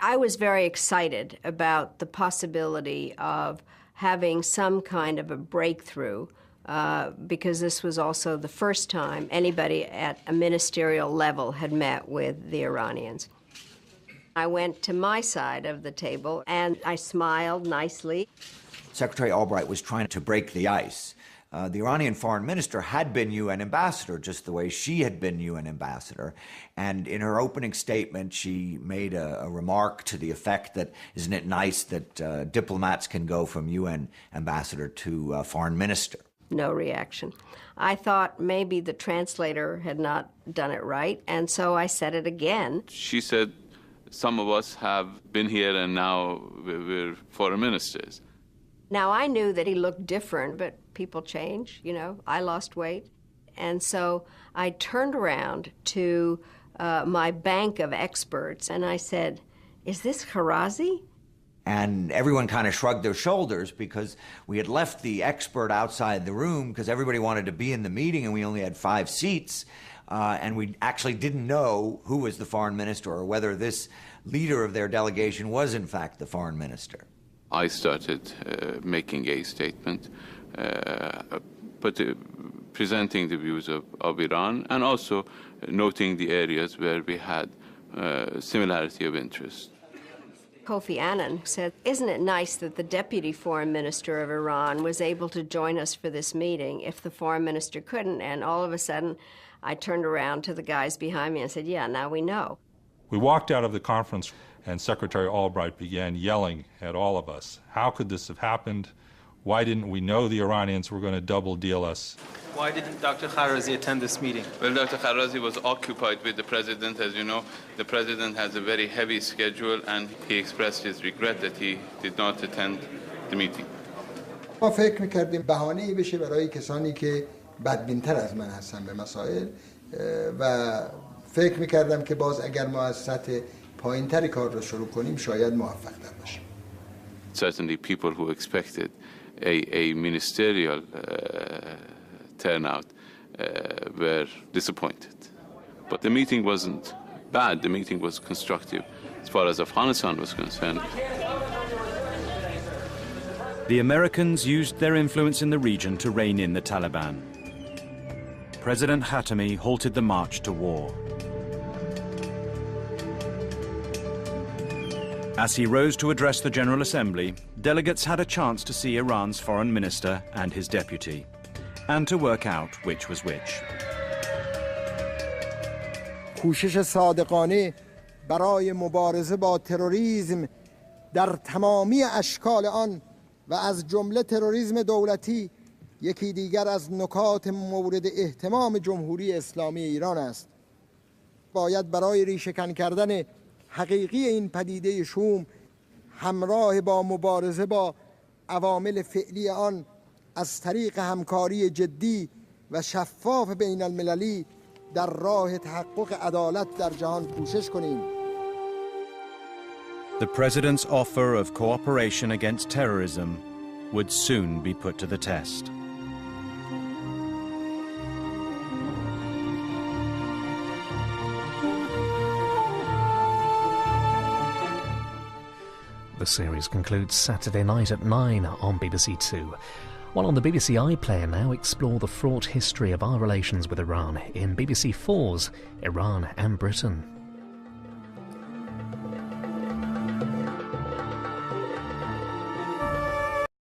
I was very excited about the possibility of having some kind of a breakthrough because this was also the first time anybody at a ministerial level had met with the Iranians. I went to my side of the table and I smiled nicely. Secretary Albright was trying to break the ice. The Iranian foreign minister had been UN ambassador, just the way she had been UN ambassador. And in her opening statement, she made a remark to the effect that, isn't it nice that diplomats can go from UN ambassador to foreign minister? No reaction. I thought maybe the translator had not done it right, and so I said it again. She said, some of us have been here and now we're foreign ministers. Now, I knew that he looked different, but people change, you know. I lost weight. And so I turned around to my bank of experts and I said, is this Kharazi? And everyone kind of shrugged their shoulders because we had left the expert outside the room because everybody wanted to be in the meeting and we only had 5 seats. And we actually didn't know who was the foreign minister or whether this leader of their delegation was in fact the foreign minister. I started making a statement, presenting the views of Iran and also noting the areas where we had similarity of interest. Kofi Annan said, isn't it nice that the deputy foreign minister of Iran was able to join us for this meeting if the foreign minister couldn't? And all of a sudden, I turned around to the guys behind me and said, yeah, now we know. We walked out of the conference and Secretary Albright began yelling at all of us. How could this have happened? Why didn't we know the Iranians were going to double deal us? Why didn't Dr. Kharazi attend this meeting? Well, Dr. Kharazi was occupied with the president. As you know, the president has a very heavy schedule and he expressed his regret that he did not attend the meeting. ما فکر می‌کردیم بهانه‌ای بشه برای کسانی که بدبین‌تر از من هستن به مسائل و فکر می‌کردم که باز اگر ما از سطح پایین‌تری کار رو شروع کنیم شاید موفق‌تر باشیم. Certainly people who expected a ministerial turnout were disappointed. But the meeting wasn't bad. The meeting was constructive as far as Afghanistan was concerned. The Americans used their influence in the region to rein in the Taliban. President Khatami halted the march to war. As he rose to address the General Assembly, delegates had a chance to see Iran's foreign minister and his deputy, and to work out which was which. کوشش صادقانه برای مبارزه با تروریسم در تمامی اشکال آن و از جمله تروریسم دولتی یکی دیگر از نکات مورد اهتمام جمهوری اسلامی ایران است. باید برای ریشه‌کن کردن حقیقی این پدیده شوم همراه با مبارزه با عوامل فعلی آن از طریق همکاری جدی و شفاف بین المللی در راه تحقق عدالت در جهان کوشش کنیم. The president's offer of cooperation against terrorism would soon be put to the test. The series concludes Saturday night at 9 on BBC Two. While on the BBC iPlayer now, explore the fraught history of our relations with Iran in BBC 4's Iran and Britain.